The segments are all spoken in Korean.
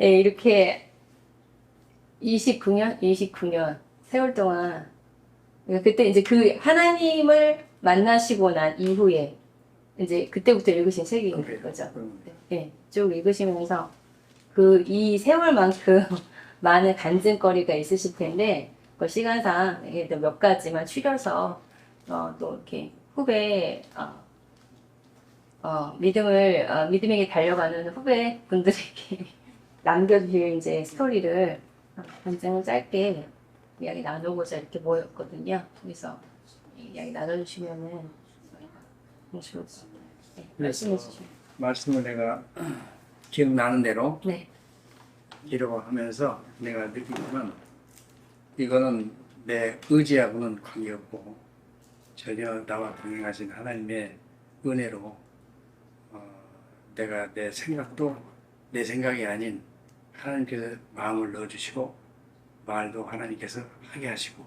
예, 이렇게 29년 세월 동안 그때 이제 그 하나님을 만나시고 난 이후에 이제 그때부터 읽으신 책인 그래요. 거죠. 네, 쭉 읽으시면서 그 이 세월만큼 많은 간증거리가 있으실 텐데 그 시간상 몇 가지만 추려서 또 이렇게 후배 믿음에게 달려가는 후배 분들에게 남겨주실 이제 스토리를 간증을 짧게 이야기 나누고자 이렇게 모였거든요. 그래서 이야기 나눠주시면은 좋을 것 같아요. 네, 말씀해 주시면. 말씀을 내가 기억나는 대로 네. 기록하면서 내가 느끼지만 이거는 내 의지하고는 관계없고 전혀 나와 동행하신 하나님의 은혜로 내가 내 생각도 내 생각이 아닌 하나님께서 마음을 넣어주시고 말도 하나님께서 하게 하시고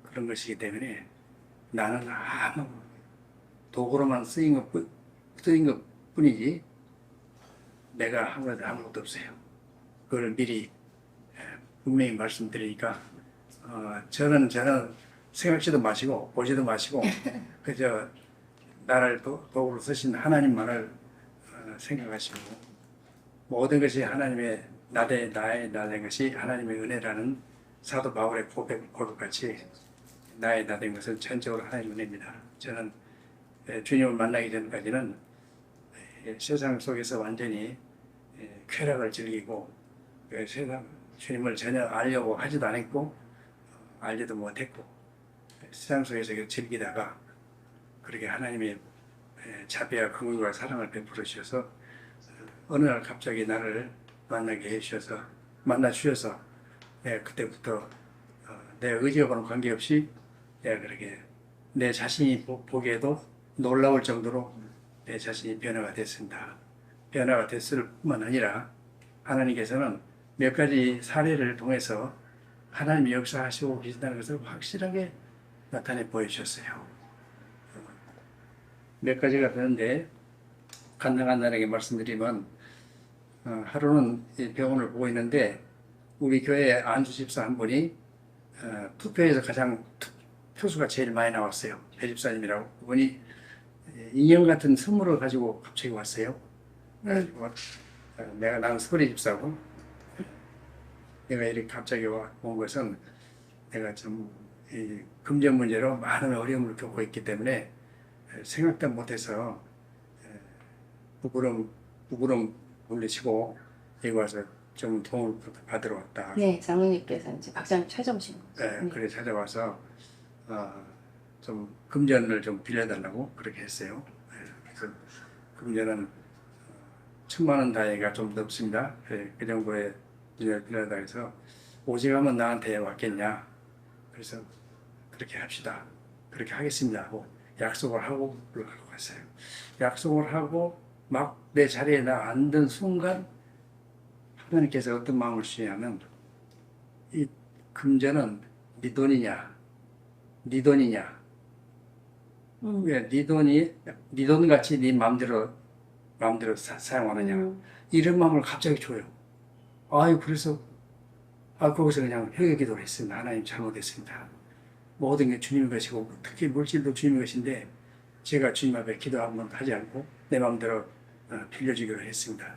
그런 것이기 때문에 나는 아무 도구로만 쓰인 것 뿐이지 내가 한 것도 아무것도 없어요. 그걸 미리 분명히 말씀드리니까 저는 생각지도 마시고 보지도 마시고 그저 나를 도구로 쓰신 하나님만을 생각하시고 모든 것이 하나님의 나의 것이 하나님의 은혜라는 사도 바울의 고백같이 나의 나된 것은 전적으로 하나님의 은혜입니다. 저는 주님을 만나기 전까지는 세상 속에서 완전히 쾌락을 즐기고 세상 주님을 전혀 알려고 하지도 않았고 알지도 못했고 세상 속에서 즐기다가 그렇게 하나님의 자비와 긍휼과 사랑을 베풀어 주셔서 어느 날 갑자기 나를 만나게 해주셔서 만나 주셔서 그때부터 내 의지하고는 관계없이 내가 그렇게 내 자신이 보기에도 놀라울 정도로 내 자신이 변화가 됐습니다. 변화가 됐을 뿐만 아니라 하나님께서는 몇 가지 사례를 통해서 하나님이 역사하시고 계신다는 것을 확실하게 나타내 보여주셨어요. 몇 가지가 되는데 간단하게 말씀드리면 하루는 병원을 보고 있는데 우리 교회 안수 집사 한 분이 투표에서 가장 표수가 제일 많이 나왔어요. 배 집사님이라고. 그분이 인형 같은 선물을 가지고 갑자기 왔어요. 나는 서리 집사고 내가 이렇게 갑자기 온 것은 내가 좀 금전 문제로 많은 어려움을 겪고 있기 때문에 생각도 못해서 부끄럼 물리치고 여기 와서 좀 도움을 받으러 왔다. 네, 장로님께서 이제 박사님 찾아오신 거죠. 네, 그래 찾아와서 좀 금전을 좀 빌려달라고 그렇게 했어요. 그래서 금전은 1,000만 원 단위가 좀 넘습니다. 그 정도의 금전을 빌려달라고 해서 오직 하면 나한테 왔겠냐. 그래서 그렇게 합시다. 그렇게 하겠습니다 하고 약속을 하고 올라가고 갔어요. 약속을 하고 막 내 자리에 나 앉은 순간 하나님께서 어떤 마음을 주시냐면 이 금전은 네 돈이냐 네 돈이냐 왜 네 돈이 네 돈같이 네 마음대로 사용하느냐 이런 마음을 갑자기 줘요. 그래서 거기서 그냥 회개 기도를 했습니다. 하나님 잘못했습니다. 모든 게 주님의 것이고 특히 물질도 주님의 것인데 제가 주님 앞에 기도 한번 하지 않고 내 마음대로 빌려주기로 했습니다.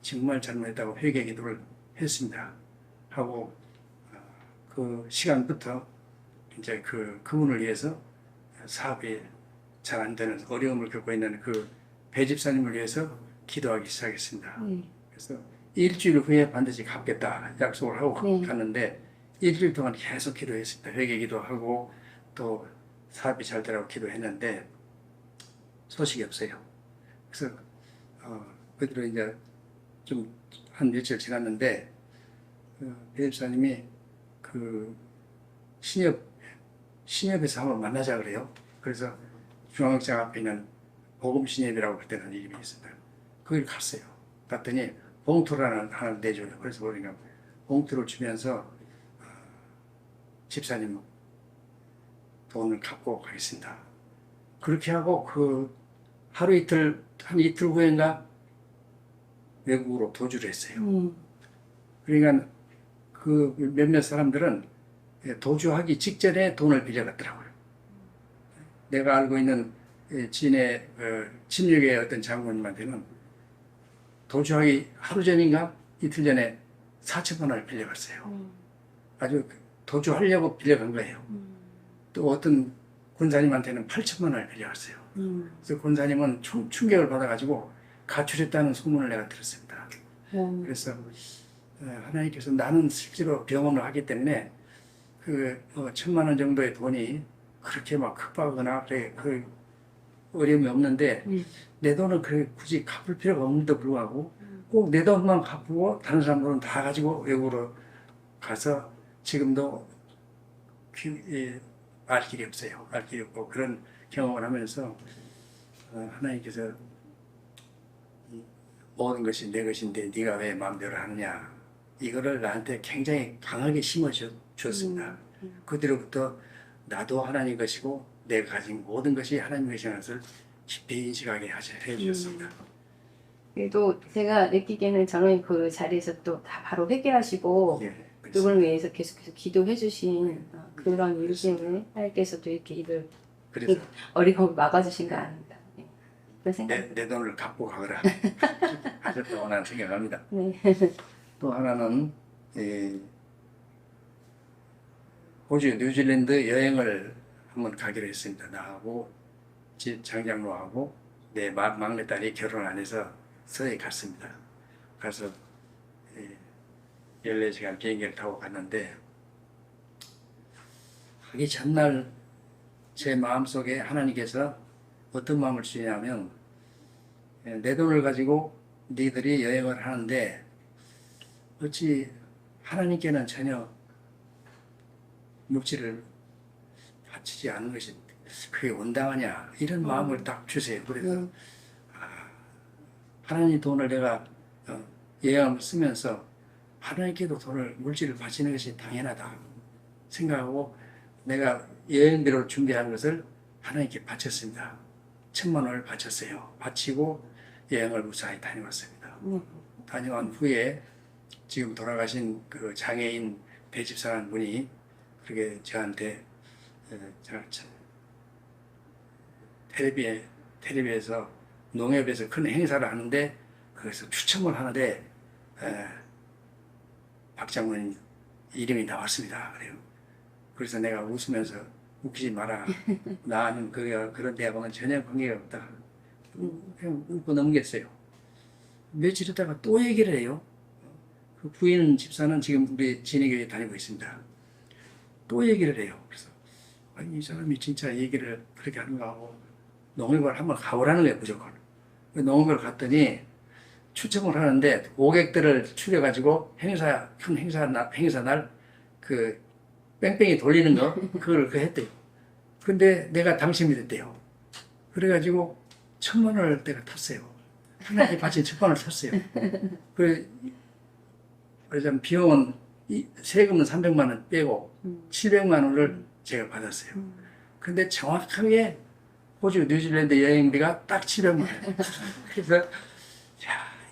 정말 잘못했다고 회개 기도를 했습니다. 하고 그 시간부터 이제 그분을 위해서 사업이 잘 안 되는 어려움을 겪고 있는 그 배집사님을 위해서 기도하기 시작했습니다. 그래서 일주일 후에 반드시 갚겠다 약속을 하고 갔는데 일주일 동안 계속 기도했습니다. 회개 기도하고 또 사업이 잘 되라고 기도했는데 소식이 없어요. 그래서 그대로 이제 좀 한 며칠 지났는데 배집사님이 그 신협에서 한번 만나자 그래요. 그래서 중앙시장 앞에 있는 복음신협이라고 그때는 이름이 있습니다. 거기를 갔어요. 갔더니 봉투를 하나 내줘요. 그래서 우리가 봉투를 주면서 집사님 돈을 갚고 가겠습니다. 그렇게 하고 한 이틀 후인가 외국으로 도주를 했어요. 그러니까 그 몇몇 사람들은 도주하기 직전에 돈을 빌려갔더라고요. 내가 알고 있는 진의 친육의 어떤 장군님한테는 도주하기 하루 전인가 이틀 전에 4천만 원을 빌려갔어요. 아주 도주하려고 빌려간 거예요. 또 어떤 군사님한테는 8천만 원을 빌려갔어요. 그래서 군사님은 충격을 받아가지고 가출했다는 소문을 내가 들었습니다. 그래서 하나님께서 나는 실제로 경험을 하기 때문에 그 1,000만 원 정도의 돈이 그렇게 막 급하거나 그 어려움이 없는데 내 돈은 그렇게 굳이 갚을 필요가 없는데도 불구하고 꼭 내 돈만 갚고 다른 사람들은 다 가지고 외국으로 가서 지금도 알 길이 없어요. 알 길이 없고 그런 경험을 하면서 하나님께서 모든 것이 내 것인데 네가 왜 마음대로 하느냐 이거를 나한테 굉장히 강하게 심어 주었습니다. 그때로부터 나도 하나님 것이고 내가 가진 모든 것이 하나님 것이라는 것을 깊이 인식하게 해주셨습니다. 그래도 제가 느끼기에는 저는 그 자리에서 또 다 바로 회개하시고 예, 그걸 위해서 계속해서 기도해 주신 그런 일심을 하나님께서도 이렇게 일을 그래서 어리광을 막아주신 거 아닌가. 네. 그런 생각. 내 돈을 갚고 가거라 하셨다고 나는 생각합니다. 네. 또 하나는 호주 뉴질랜드 여행을 한번 가기로 했습니다. 나하고 집 장장로하고 내 막내딸이 결혼 안 해서 서해 갔습니다. 가서 14시간 비행기를 타고 갔는데 가기 전날 제 마음속에 하나님께서 어떤 마음을 주냐면 내 돈을 가지고 너희들이 여행을 하는데 어찌 하나님께는 전혀 물질을 바치지 않은 것이 그게 온당하냐 이런 마음을 딱 주세요. 그래서 하나님 돈을 내가 여행을 쓰면서 하나님께도 돈을 물질을 바치는 것이 당연하다 생각하고 내가 여행비로 준비한 것을 하나님께 바쳤습니다. 1,000만 원을 바쳤어요. 바치고 여행을 무사히 다녀왔습니다. 다녀온 후에 지금 돌아가신 그 장애인 배집사라는 분이 그렇게 저한테 텔레비에서 농협에서 큰 행사를 하는데 거기서 추첨을 하는데 박 장로님 이름이 나왔습니다. 그래요. 그래서 내가 웃으면서 웃기지 마라. 나는 그런 대화방은 전혀 관계가 없다. 그냥 웃고 넘겼어요. 며칠 있다가 또 얘기를 해요. 그 부인 집사는 지금 우리 진해교회에 다니고 있습니다. 또 얘기를 해요. 그래서 아니, 이 사람이 진짜 얘기를 그렇게 하는가 하고 농협을 한번 가보라는 거예요. 무조건. 농협을 갔더니 추첨을 하는데 고객들을 추려가지고 큰 행사 날 그 뺑뺑이 돌리는 거 그걸 했대요. 근데 내가 당첨이 됐대요. 그래가지고 1,000만 원을 내가 탔어요. 하나님께 바친 1,000만 원을 탔어요. 그래서 비용은 세금은 300만 원 빼고 700만 원을 제가 받았어요. 근데 정확하게 호주 뉴질랜드 여행비가 딱 700만 원. 그래서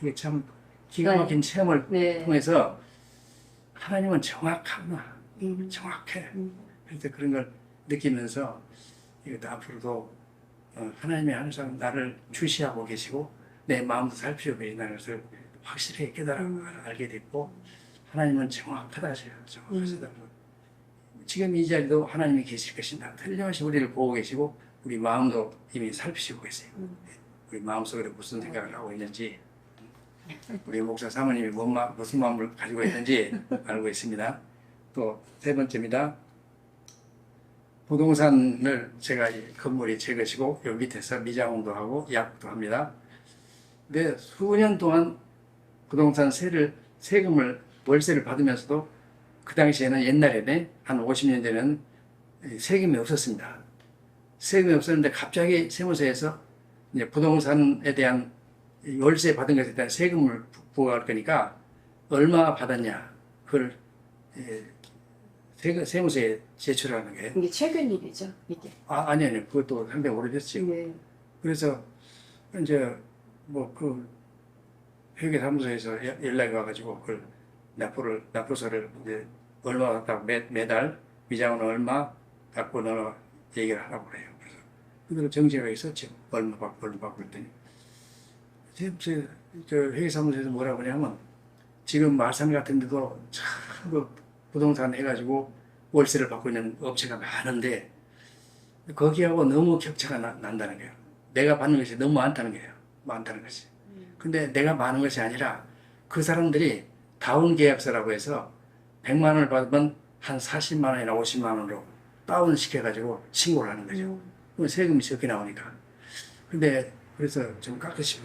이게 참 기가 막힌 체험을 통해서 하나님은 정확하구나. 정확해. 그래서 그런 걸 느끼면서 이것도 앞으로도 하나님이 항상 나를 주시하고 계시고 내 마음도 살피고 계신다는 것을 확실히 알게 됐고 하나님은 정확하다. 정확하시다. 지금 이 자리도 하나님이 계실 것이다. 틀림없이 우리를 보고 계시고 우리 마음도 이미 살피시고 계세요. 우리 마음속에 무슨 생각을 하고 있는지 우리 목사 사모님이 무슨 마음을 가지고 있는지 알고 있습니다. 또 세 번째입니다. 부동산을 제가 건물이 제 것이고 요 밑에서 미장원도 하고 약도 합니다. 근데 수년 동안 부동산 세금을 월세를 받으면서도 그 당시에는 옛날에는 한 50년 전에는 세금이 없었습니다. 세금이 없었는데 갑자기 세무서에서 이제 부동산에 대한 월세 받은 것에 대한 세금을 부과할 거니까 얼마 받았냐 그걸 세무서에 제출하는 게 이게 최근 일이죠, 이게. 아니요. 그것도 상당히 오래됐어요. 네. 그래서 이제 뭐 그 회계사무소에서 연락이 와가지고 그걸 납부서를 이제 얼마 갖다가 매달 미장은 얼마 갖고 넣어 얘기를 하라고 그래요. 그래서 그대로 정지가 있었죠. 얼마 받고 그랬더니 지금 저 회계사무소에서 뭐라고 하냐면 지금 마산 같은 데도 참그 부동산 해가지고 월세를 받고 있는 업체가 많은데 거기하고 너무 격차가 난다는 거예요. 내가 받는 것이 너무 많다는 거예요. 많다는 것이. 근데 내가 많은 것이 아니라 그 사람들이 다운 계약서라고 해서 100만 원을 받으면 한 40만 원이나 50만 원으로 다운 시켜가지고 신고를 하는 거죠. 그럼 세금이 적게 나오니까. 근데 그래서 좀 깎아서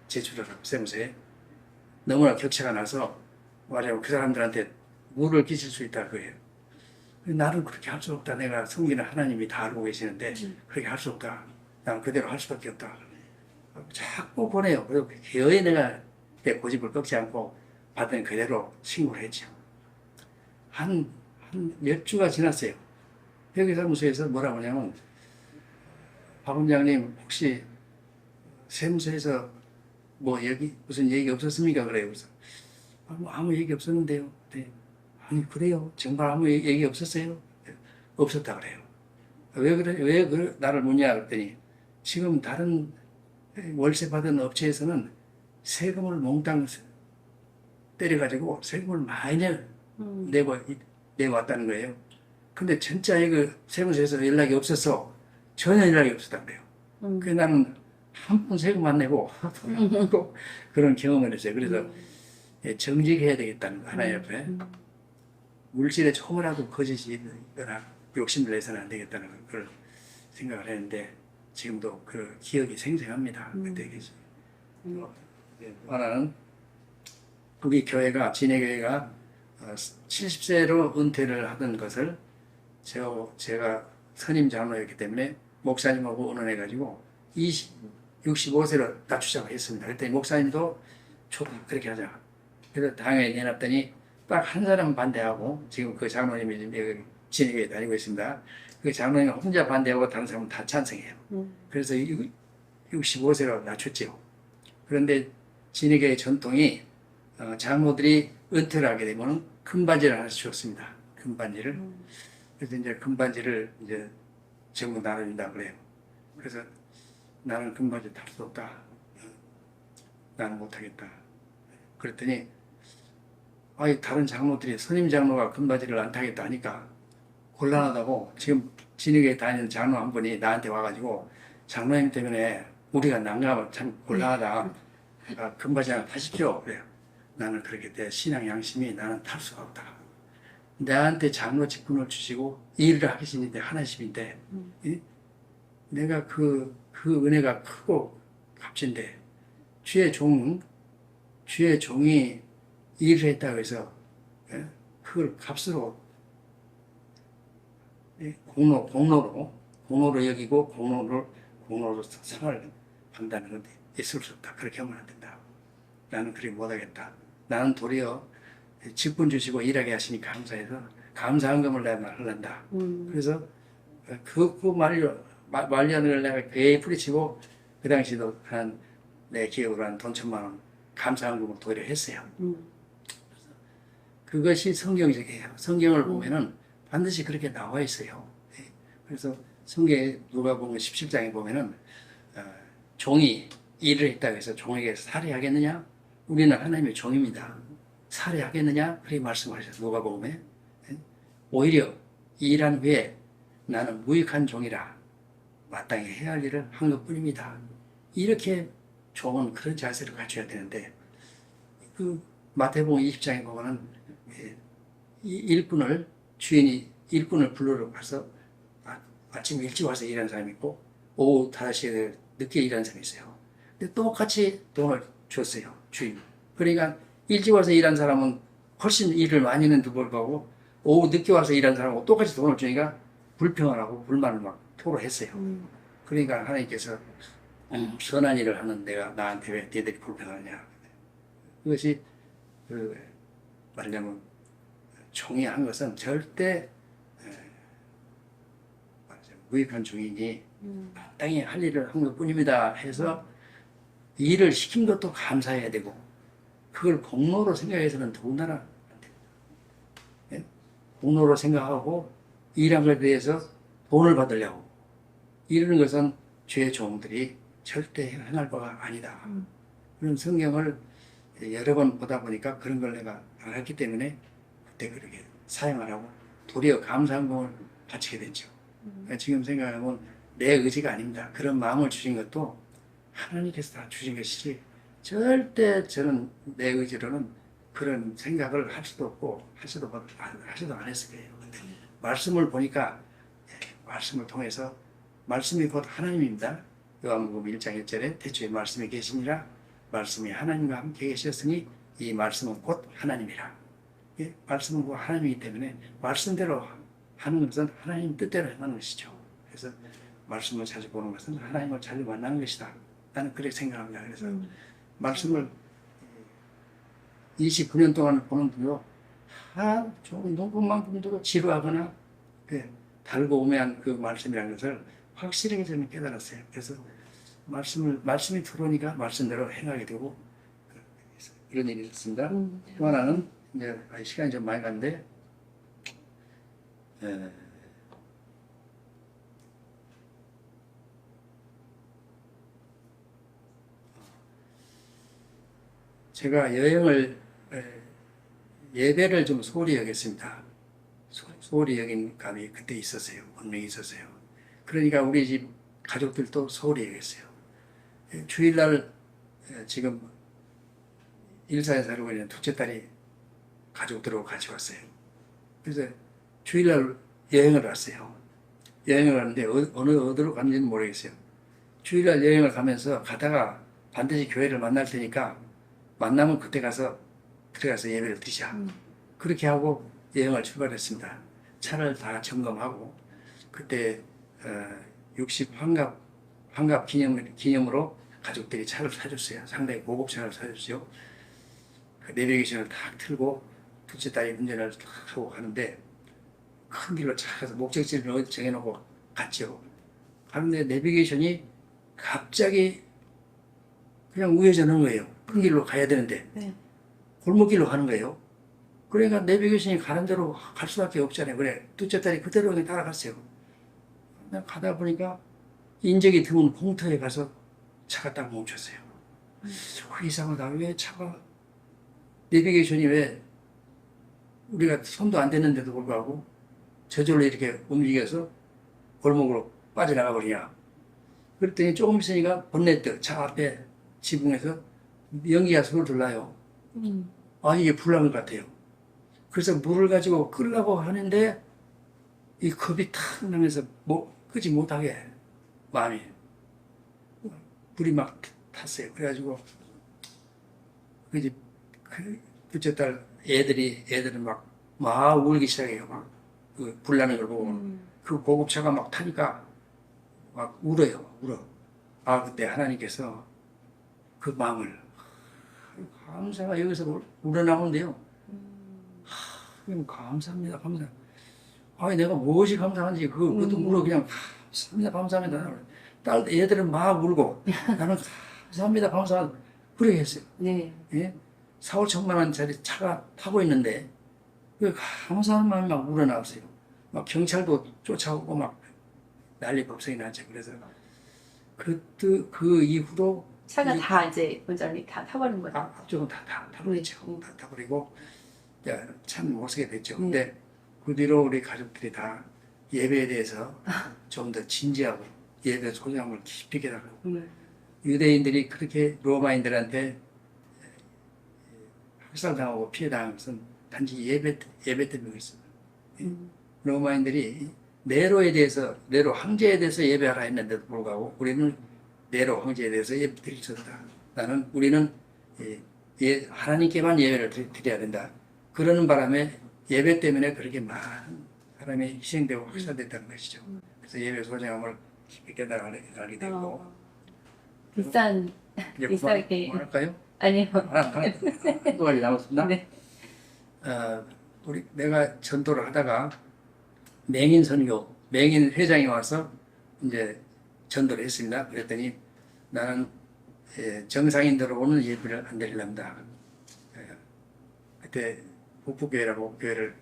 제출을 하고 세무서에 너무나 격차가 나서 말하자면 그 사람들한테 무를 끼칠 수 있다 그거예요. 나는 그렇게 할 수 없다. 내가 섬기는 하나님이 다 알고 계시는데 그렇게 할 수 없다. 난 그대로 할 수밖에 없다. 자꾸 보내요. 그리고 거의 내가 내 고집을 꺾지 않고 받은 그대로 신고를 했죠. 한 몇 주가 지났어요. 회계사무소에서 뭐라고 하냐면 박 원장님 혹시 세무서에서 뭐 무슨 얘기 없었습니까? 그래요. 그래서 아무 얘기 없었는데요. 네. 아니 그래요? 정말 아무 얘기 없었어요? 네. 없었다 그래요. 왜 나를 묻냐 그랬더니 지금 다른 월세 받은 업체에서는 세금을 몽땅 때려가지고 세금을 많이 내왔다는 거예요. 근데 진짜 그 세무서에서 연락이 없어서 전혀 연락이 없었단 말이에요. 그래서 나는 한 푼 세금 안 내고 그런 경험을 했어요. 그래서 정직해야 되겠다는 거 하나 옆에 물질에 조금이라도 거짓이 있거나 욕심을 내서는 안 되겠다는 걸 생각을 했는데 지금도 그 기억이 생생합니다. 그때 계시. 하나는 우리 교회가 진해교회가 70세로 은퇴를 하던 것을 제가 선임 장로였기 때문에 목사님하고 의논해가지고 65세로 낮추자고 했습니다. 그랬더니 목사님도 그렇게 하자. 그래서 당에 내놨더니 딱 한 사람 반대하고 지금 그 장로님이 지금 진해교회 다니고 있습니다. 그 장로님 혼자 반대하고 다른 사람은 다 찬성해요. 그래서 65세로 낮췄죠. 그런데 진해교회 전통이 장로들이 은퇴를 하게 되면 금반지를 하나씩 줬습니다. 금반지를. 그래서 이제 금반지를 이제 전부 나눠준다 그래요. 그래서 나는 금반지 탈 수 없다. 나는 못하겠다. 그랬더니 다른 장로들이 선임 장로가 금반지를 안 타겠다 하니까 곤란하다고 지금 진흙에 다니는 장로 한 분이 나한테 와가지고 장로님 때문에 우리가 난감하고 참 곤란하다. 금반지 하나 타십시오. 그래요. 나는 그렇게 내 신앙 양심이 나는 탈 수가 없다. 내한테 장로 직분을 주시고 일을 하시는데 하나님인데 내가 그 은혜가 크고 값진데 주의 종이 일을 했다고 해서 그걸 값으로 공로로 여기고 공로로 상을 판다는 건데 있을 수 없다. 그렇게 하면 안 된다. 나는 그렇게 못하겠다. 나는 도리어 직분 주시고 일하게 하시니까 감사해서 감사한금을 내가 하란다. 그래서 그 말년을 내가 배에 뿌리치고 그 당시도 내 기억으로 한 돈 1,000만 원 감사한금을 도리어 했어요. 그것이 성경적이에요. 성경을 보면은 반드시 그렇게 나와 있어요. 그래서 성경에 누가복음 17장에 보면은 종이 일을 했다고 해서 종에게 살해하겠느냐? 우리는 하나님의 종입니다. 살해하겠느냐? 그렇게 말씀하셨어요. 누가복음에. 오히려 일한 후에 나는 무익한 종이라 마땅히 해야 할 일을 한 것뿐입니다. 이렇게 종은 그런 자세를 갖춰야 되는데 그 마태복음 20장에 보면은 주인이 일꾼을 불러러 가서 아침 일찍 와서 일하는 사람이 있고 오후 5시에 늦게 일하는 사람이 있어요. 근데 똑같이 돈을 줬어요. 주인. 그러니까 일찍 와서 일한 사람은 훨씬 일을 많이 했는데 불구하고 오후 늦게 와서 일한 사람하고 똑같이 돈을 주니까 불평을 하고 불만을 막 토로했어요. 그러니까 하나님께서 선한 일을 하는 나한테 왜 너희들이 불평하냐. 그것이 말하자면 종이 한 것은 절대 무익한 종이니 마땅히 할 일을 한 것뿐입니다 해서 일을 시킨 것도 감사해야 되고 그걸 공로로 생각해서는 더군다나 안 됩니다. 예? 공로로 생각하고 일한 것에 대해서 돈을 받으려고 이러는 것은 죄의 종들이 절대 행할 바가 아니다. 그런 성경을 여러 번 보다 보니까 그런 걸 내가 알았기 때문에 그때 그렇게 사용하라고 도리어 감사한 공을 바치게 됐죠. 그러니까 지금 생각하면 내 의지가 아닙니다. 그런 마음을 주신 것도 하나님께서 다 주신 것이지 절대 저는 내 의지로는 그런 생각을 할 수도 없고 하지도 안 했을 거예요. 근데 말씀을 보니까 말씀을 통해서 말씀이 곧 하나님입니다. 요한복음 1장 1절에 태초에 말씀이 계시니라 말씀이 하나님과 함께 계셨으니 이 말씀은 곧 하나님이라. 예? 말씀은 곧 하나님이기 때문에 말씀대로 하는 것은 하나님 뜻대로 하는 것이죠. 그래서 말씀을 자주 보는 것은 하나님을 자주 만나는 것이다. 나는 그렇게 생각합니다. 그래서 말씀을 29년 동안 보는 중에도 조금 농분만큼도 지루하거나 달고 오매한 그 말씀이라는 것을 확실하게 저는 깨달았어요. 그래서 말씀이 들어오니까 말씀대로 행하게 되고 이런 일이 있습니다. 또 하나는 이제 시간이 좀 많이 갔는데 제가 여행을 예배를 좀 소홀히 여겼습니다. 소홀히 여긴 감이 그때 있었어요. 분명히 있었어요. 그러니까 우리 집 가족들도 소홀히 여겼어요. 주일날 지금 일사에 살고 있는 둘째 딸이 가족들하고 같이 왔어요. 그래서 주일날 여행을 왔어요. 여행을 하는데 어디로 갔는지는 모르겠어요. 주일날 여행을 가면서 가다가 반드시 교회를 만날 테니까 만나면 그때 가서 들어가서 예배를 드리자. 그렇게 하고 여행을 출발했습니다. 차를 다 점검하고 그때 60 환갑 기념으로 가족들이 차를 사줬어요. 상당히 고급 차를 사줬어요. 그 내비게이션을 탁 틀고 둘째 딸이 운전을 탁 하고 가는데 큰 길로 차 가서 목적지를 정해놓고 갔죠. 가는데 내비게이션이 갑자기 그냥 우회전한 거예요. 큰 길로 가야 되는데 골목길로 가는 거예요. 그러니까 내비게이션이 가는 대로 갈 수밖에 없잖아요. 그래 둘째 딸이 그대로 그냥 따라갔어요. 그냥 가다 보니까 인적이 드문 공터에 가서 차가 딱 멈췄어요. 이상하다. 왜 차가 내비게이션이 왜 우리가 손도 안 댔는데도 불구하고 저절로 이렇게 움직여서 골목으로 빠져나가 버리냐. 그랬더니 조금 있으니까 본네트 차 앞에 지붕에서 연기가 솔솔 나요. 이게 불난 것 같아요. 그래서 물을 가지고 끄려고 하는데 이 겁이 탁 나면서 끄지 못하게 마음이 불이 막 탔어요. 그래가지고 그 둘째 딸 애들은 막 울기 시작해요. 그 불나는 걸 보고 그 고급차가 막 타니까 막 울어. 그때 하나님께서 그 마음을 감사가 여기서 우러나오는데요. 감사합니다. 내가 무엇이 감사한지 그것도 물어 그냥 감사합니다. 애들은 막 울고 나는 감사합니다. 그렇게 했어요. 네. 예? 4, 5천만 원짜리 차가 타고 있는데 그 감사한 마음이 막 우러나왔어요. 막 경찰도 쫓아오고 막 난리 법석이 났죠. 그래서 그 이후로 차가 다 이제 원장님 다 타버린 거죠. 앞쪽은 다 타버렸죠. 다 타버리고 참 못 쓰게 됐죠. 근데 그 뒤로 우리 가족들이 다 예배에 대해서 좀 더 진지하고 예배 소중함을 깊이 깨달고 유대인들이 그렇게 로마인들한테 학살당하고 피해당한 것은 단지 예배 때문이었습니다. 로마인들이 네로 황제에 대해서 예배하라 했는데도 불구하고 우리는 네로 황제에 대해서 예배 드릴 수 없다. 우리는 하나님께만 예배를 드려야 된다. 그러는 바람에 예배 때문에 그렇게 많은 사람이 희생되고 학살됐다는 것이죠. 그래서 예배 소중함을 깊이 깨달게 되고 비싸게 할까요? 아니요. 한두 가지 남았습니다. 네. 내가 전도를 하다가 맹인 회장이 와서 이제 전도를 했습니다. 그랬더니 나는 정상인들 오는 예배를 안 드리랍니다. 그때 북부교회라고 교회를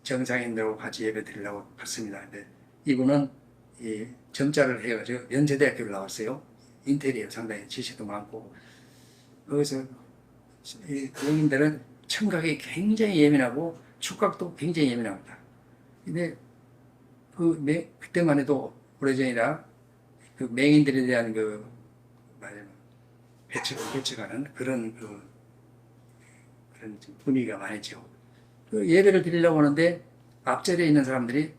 정상인들하고 같이 예배 드리려고 갔습니다. 근데 이분은 이 점자를 해가지고 연세대학교를 나왔어요. 인텔이에요. 상당히 지식도 많고. 거기서 이 교인들은 청각이 굉장히 예민하고触覚도 굉장히 예민합니다. 근데 그때만 해도 오래전이라 그 맹인들에 대한 말하자면 배척하는 그런 분위기가 많았죠. 그 예배를 드리려고 하는데 앞자리에 있는 사람들이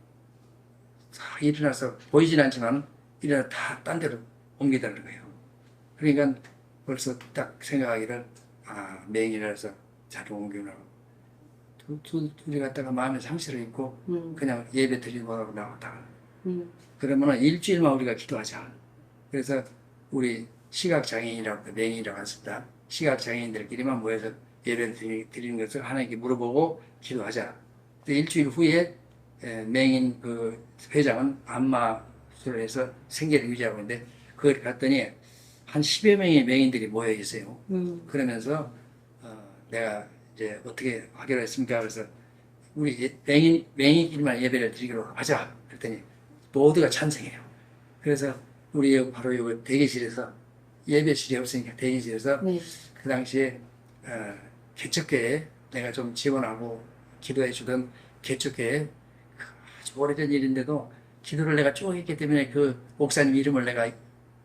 다 일어나서 보이진 않지만 일어나 다 딴 데로 옮기더라는 거예요. 그러니까 벌써 딱 생각하기를 맹인이라서 자리 옮기느라고 둘이 갔다가 마음에 상실을 입고 그냥 예배 드리고 나왔다가 그러면 일주일만 우리가 기도하자. 그래서 우리 시각장애인이라고 맹인이라고 했습니다. 시각장애인들끼리만 모여서 예배를 드리는 것을 하나님께 물어보고 기도하자. 일주일 후에 맹인 그 회장은 안마술을 해서 생계를 유지하고 있는데 거기 갔더니 한 10여 명의 맹인들이 모여 있어요. 그러면서 내가 이제 어떻게 하기로 했습니까? 그래서 우리 맹인끼리만 예배를 드리기로 하자. 그랬더니 모두가 찬성해요. 그래서 우리 바로 이 대기실에서 예배실이 없으니까 대기실에서 네. 그 당시에 개척교회 내가 좀 지원하고 기도해 주던 개척교회 아주 오래전 일인데도 기도를 내가 쭉 했기 때문에 그 목사님 이름을 내가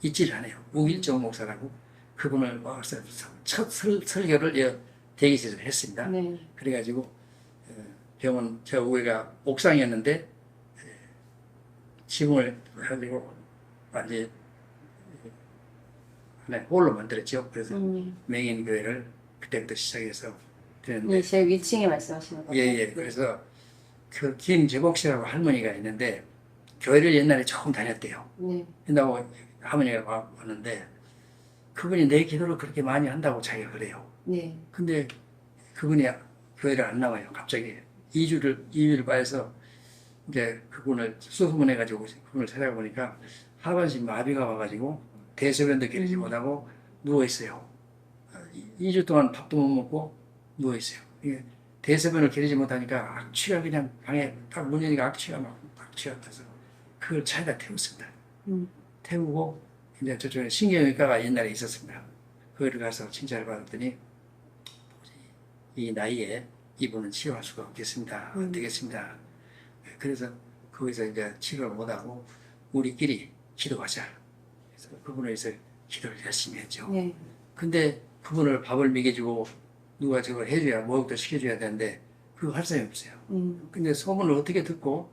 잊지를 않아요. 우길정 목사라고 그분을 와서 첫 설교를 대기실에서 했습니다. 네. 그래가지고 병원 저 우리가 옥상이었는데 지붕을 가지고 완전히 홀로 만들었죠. 그래서 맹인 교회를 그때부터 시작해서 되는데 네, 제 위층에 말씀하시는 거예요. 예. 그래서 그 김재복 씨라고 할머니가 있는데 교회를 옛날에 조금 다녔대요. 네. 한다고 할머니가 왔는데 그분이 내 기도를 그렇게 많이 한다고 자기가 그래요. 네. 근데 그분이 교회를 안 나와요. 갑자기 2주를 빠져서 이제 그분을 수소문해가지고 그분을 찾아보니까 하반신 마비가 와가지고 대소변도 기르지 못하고 누워있어요. 2주 동안 밥도 못 먹고 누워있어요. 이게 대소변을 기르지 못하니까 악취가 그냥 방에 딱 문 여니까 악취가 나서 그걸 차에다 태웠습니다. 태우고 이제 저쪽에 신경외과가 옛날에 있었습니다. 거기를 가서 진찰을 받았더니 이 나이에 이분은 치료할 수가 없겠습니다. 안 되겠습니다. 그래서 거기서 이제 치료를 못하고 우리끼리 기도하자. 그래서 그분을 위해서 기도를 열심히 했죠. 네. 근데 그분을 밥을 먹여주고 누가 저걸 해줘야 목욕도 시켜줘야 되는데 그거 할 사람이 없어요. 근데 소문을 어떻게 듣고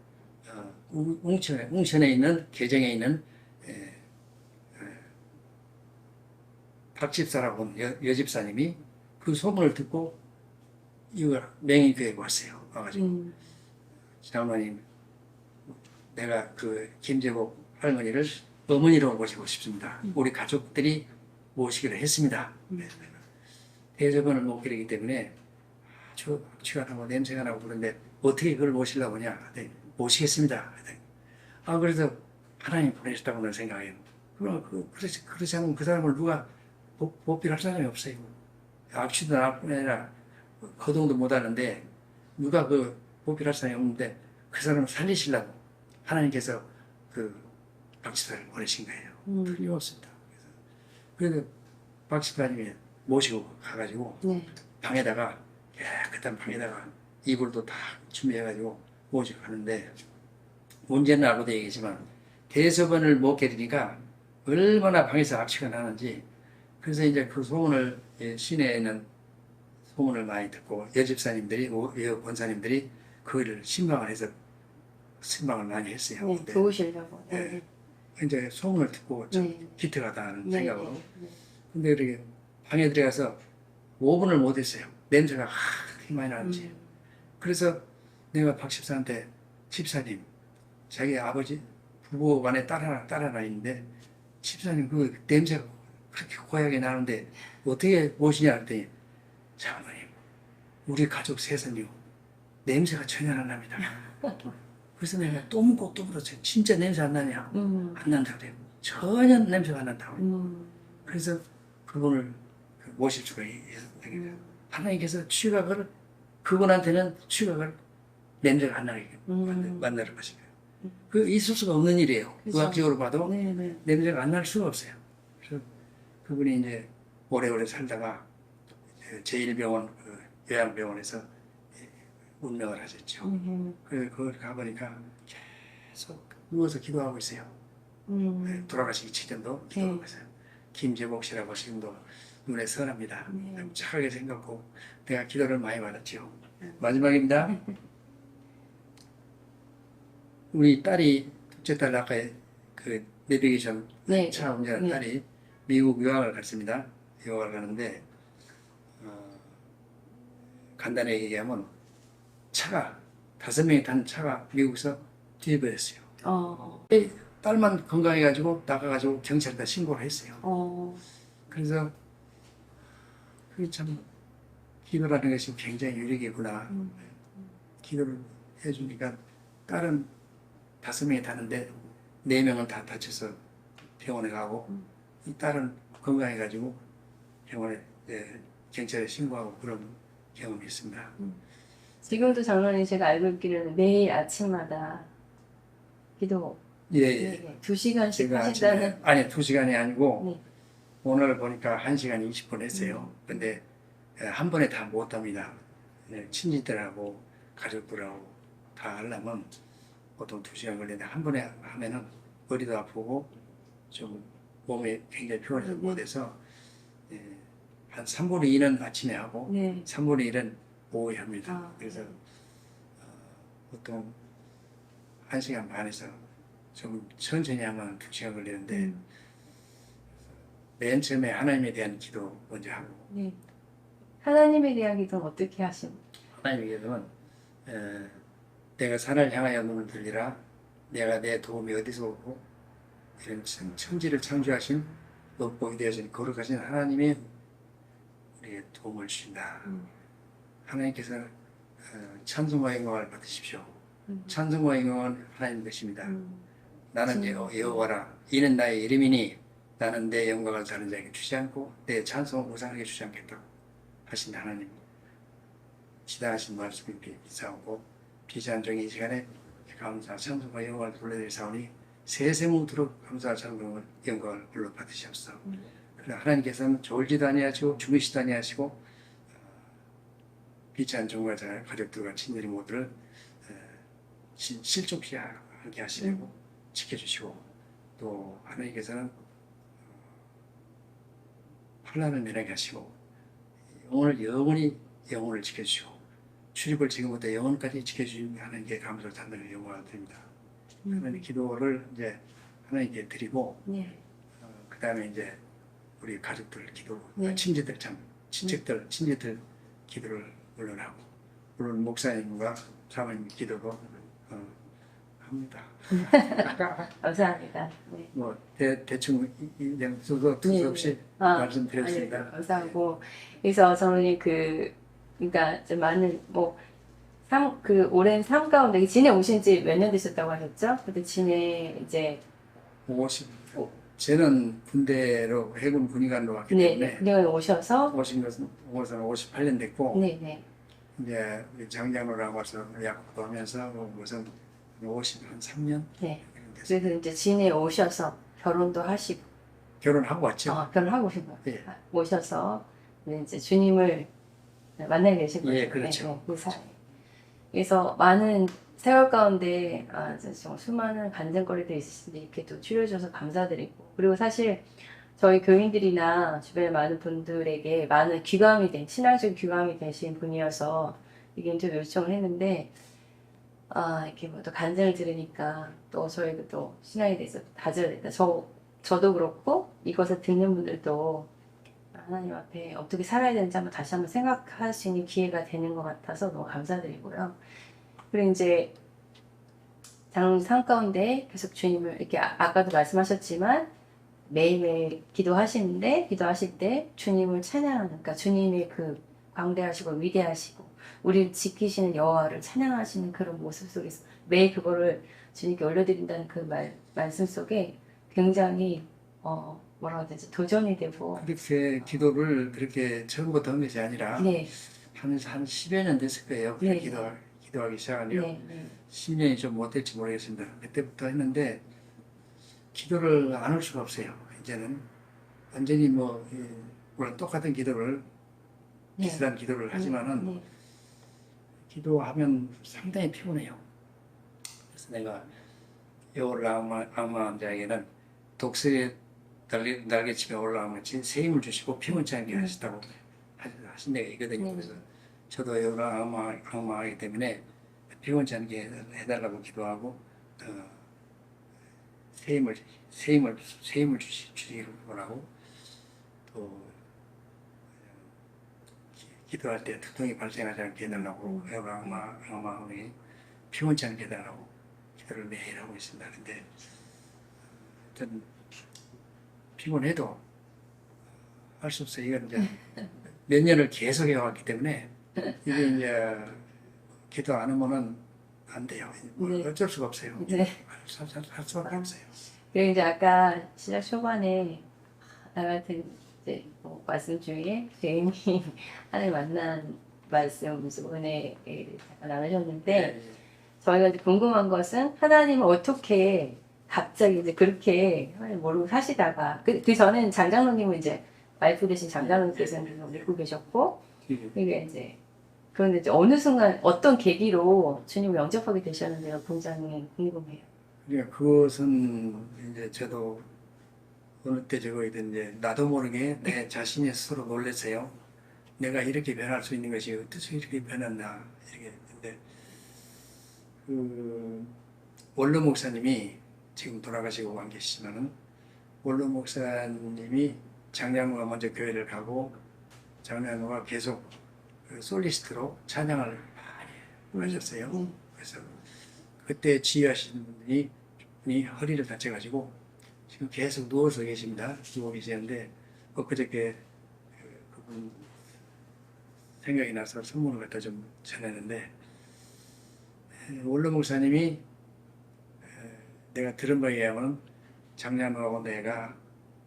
웅천에 있는 계정에 있는 박집사라고 하는 여집사님이 그 소문을 듣고 이거 맹인교회에 왔어요. 와가지고 장로님 내가 그 김재복 할머니를 어머니로 모시고 싶습니다. 우리 가족들이 모시기로 했습니다. 대접원을 못 기르기 때문에 아주 악취가 나고 냄새가 나고 그런데 어떻게 그걸 모시려고 하냐. 네, 모시겠습니다. 그래서 하나님 보내셨다고 저는 생각해요. 그렇지 않으면 그 사람을 누가 보필할 사람이 없어요. 악취도 나뿐 아니라 거동도 못하는데 누가 보필할 사람이 없는데 그 사람을 살리시려고 하나님께서 그 박집사를 보내신 거예요. 틀림없습니다. 그래서 박집사님이 모시고 가가지고 네. 방에다가 깨끗한 방에다가 이불도 다 준비해가지고 모시고 가는데 문제는 알고도 얘기했지만 대소변을 못 기르니까 얼마나 방에서 악취가 나는지 그래서 이제 그 소문을 시내에는 소문을 많이 듣고 여집사님들이 권사님들이 그거를 신방을 해서 신방을 많이 했어요. 네. 도우시려고. 네. 이제 소문을 듣고 네. 기특하다 하는 네. 생각으로 네. 근데 이렇게 방에 들어가서 5분을 못 했어요. 냄새가 그렇게 많이 나는지. 그래서 내가 박 집사한테 집사님 자기 아버지 부부간에 딸 하나 있는데 집사님 그 냄새가 그렇게 고약하게 나는데 어떻게 모시냐 했더니 장모님 우리 가족 셋은요 냄새가 전혀 안 납니다. 그래서 내가 또 묻고 또 물었어요. 진짜 냄새 안 나냐? 안 난다고 그래요. 전혀 냄새가 안 난다고. 그래서 그분을 모실 수가 있었던 하나님께서 취각을 그분한테는 취각을 냄새가 안 나게 만나는 것이에요. 그 있을 수가 없는 일이에요. 그죠. 의학적으로 봐도 네네. 냄새가 안 날 수가 없어요. 그래서 그분이 이제 오래오래 살다가 제1병원 요양병원에서 운명을 하셨죠. 그래서 그걸 가보니까 계속 누워서 기도하고 있어요. 돌아가시기 직전도 기도하고 있어요. 김재복 씨라고 지금도 눈에 선합니다. 착하게 생겼고 내가 기도를 많이 받았죠. 마지막입니다. 우리 딸이 둘째 딸 아까 그 내비게이션 네. 차 운전하는 네. 딸이 미국 유학을 갔습니다. 유학을 가는데 간단하게 얘기하면 차가 5명이 탄 차가 미국에서 뒤집어졌어요. 딸만 건강해가지고 나가가지고 경찰에다 신고를 했어요. 그래서 그게 참 기도라는 것이 굉장히 유력이구나. 기도를 해주니까 딸은 5명이 타는데 4명은 다 다쳐서 병원에 가고 이 딸은 건강해가지고 병원에 경찰에 신고하고 그런 경험이 있습니다. 지금도 장로님 제가 알고 있기로는 매일 아침마다 기도 예. 2시간씩 제가 하신다는. 아니 2시간이 아니고 네. 오늘 보니까 1시간 20분 했어요. 근데 한 번에 다 못 합니다. 친지들하고 가족들하고 다 하려면 보통 2시간 걸리는데 한 번에 하면은 머리도 아프고 좀 몸이 굉장히 피곤해서 못해서 한 3분의 2는 아침에 하고 네. 3분의 1은 오후에 합니다. 그래서 보통 1시간 반에서 좀 천천히 하면 2시간 걸리는데 맨 처음에 하나님에 대한 기도 먼저 하고 네. 하나님에 대한 기도는 어떻게 하십니까? 하나님의 기도는 내가 산을 향하여 눈을 들리라 내가 내 도움이 어디서 오고 이런 천지를 창조하신 높고 위대하신 거룩하신 하나님이 우리에게 도움을 주신다. 하나님께서 찬송과 영광을 받으십시오. 찬송과 영광은 하나님 것입니다. 나는 여호와라 이는 나의 이름이니 나는 내 영광을 다른 자에게 주지 않고 내 찬송을 우상에게 주지 않겠다고 하신 하나님 지당하신 말씀이 비싸우고 비자한 종이 이 시간에 감사 찬송과 영광을 불러드릴 사오니 세세무도록 감사와 찬송을 영광을 불러 받으시옵소서. 그러나 하나님께서는 졸지도 아니하시고 주무시도 아니하시고 비자한 종과 자 가족들과 친들이 모두를 실족시 하게 하시려고 지켜주시고 또 하나님께서는 환난을 면하게 하시고 오늘 영원히 영혼을 지켜주시고 출입을 지금부터 영원까지 지켜주시는 하나님께 감사를 찬양을 영광을 드립니다. 하나님 기도를 이제 하나님께 드리고 그 다음에 이제 우리 가족들 기도, 친지들 친척들 친지들 기도를 물론 하고 물론 목사님과 사모님 기도도 합니다. 감사합니다. 네. 뭐 대충 그냥 두서없이 말씀드렸습니다. 아니, 감사하고 그래서 저는 그러니까 좀 많은 오랜 삶 가운데 진해 오신 지 몇 년 되셨다고 하셨죠? 근데 진해 이제 50. 저는 군대로 해군 군의관으로 왔기 때문에 군대에 오셔서 오신 것은 58년 됐고 네네. 이제 우리 장장로라고 와서 약국도 하면서 무슨 53년 네. 그래서 이제 진해 오셔서 결혼도 하시고 결혼하고 왔죠. 결혼하고 오신 거예요. 예. 오셔서 이제 주님을 만나게 되신 거죠. 예, 그렇죠. 그 사이. 그래서 많은 세월 가운데 정말 수많은 간증거리들이 있으신데 이렇게 또 추려주셔서 감사드리고 그리고 사실 저희 교인들이나 주변의 많은 분들에게 많은 귀감이 된 신앙적 귀감이 되신 분이어서 이게 인터뷰 요청을 했는데 이렇게 또 간증을 들으니까 또 저희가 또 신앙에 대해서 다져야 된다. 저도 그렇고 이것을 듣는 분들도 하나님 앞에 어떻게 살아야 되는지 다시 한번 생각할 수 있는 기회가 되는 것 같아서 너무 감사드리고요. 그리고 이제 장로님 삶 가운데 계속 주님을 이렇게 아까도 말씀하셨지만 매일매일 기도하실 때 주님을 찬양하는, 그러니까 주님의 그 광대하시고 위대하시고 우리를 지키시는 여호와를 찬양하시는 그런 모습 속에서 매일 그거를 주님께 올려드린다는 그 말씀 속에 굉장히 뭐라고 해야 되지? 도전이 되고. 그렇게 기도를 그렇게 처음부터 한 것이 아니라 네, 한 10여 년 됐을 거예요. 네. 기도하기 시작하려. 네, 네. 10년이 좀 못될지 모르겠습니다. 그때부터 했는데 기도를 안 할 수가 없어요. 이제는 완전히 뭐 물론 똑같은 기도를 네. 비슷한 기도를 하지만은 네. 기도하면 상당히 피곤해요. 그래서 내가 여호라 아마자에게는 독수리의 날개치며 올라오면 새 힘을 주시고 피곤치 않게 하시다고 하신 데가 있거든요. 네. 그래서 저도 여호라 아마이기 때문에 피곤치 않게 해달라고 기도하고 새 힘을 주시기를 원하고 또 기도할 때 두통이 발생하지 않게 해달라고 여호라 아마이 피곤치 않게 해달라고 기도를 매일 하고 있습니다. 근데 하여튼 피곤해도 할 수 없어요. 이건 이제 몇 년을 계속 해왔기 때문에 이게 이제 기도 안 하면은 안 돼요. 뭐 네. 어쩔 수가 없어요. 네. 할 수밖에 없어요. 그리고 이제 아까 시작 초반에 나 같은 이제 뭐 말씀 중에 죄인이 하나님 만난 말씀 무슨 은혜를 잠깐 나누셨는데 저희가 이제 궁금한 것은 하나님은 어떻게 갑자기 이제 그렇게 하나님 모르고 사시다가 그 전엔 장장로님은 이제 와이프 되신 장장로님께서는 믿고 계셨고 그게 이제 그런데 이제 어느 순간 어떤 계기로 주님을 영접하게 되셨는지가 굉장히 궁금해요. 그러니까 그것은 이제 저도 어느 때 저거이든 이제 나도 모르게 내 자신이 스스로 놀랐어요. 내가 이렇게 변할 수 있는 것이 어떻게 이렇게 변했나 이렇게 했는데 그 원로 목사님이 지금 돌아가시고 안 계시지만은 원로 목사님이 장량로가 먼저 교회를 가고 장량로가 계속 그 솔리스트로 찬양을 많이 하셨어요. 그래서 그때 지휘하신 분이 허리를 다쳐가지고 지금 계속 누워서 계십니다. 누워 계시는데 엊그저께 그분 생각이 나서 선물을 갖다 좀 전했는데 원로 목사님이 내가 들은 바에 의하면 장량로하고 내가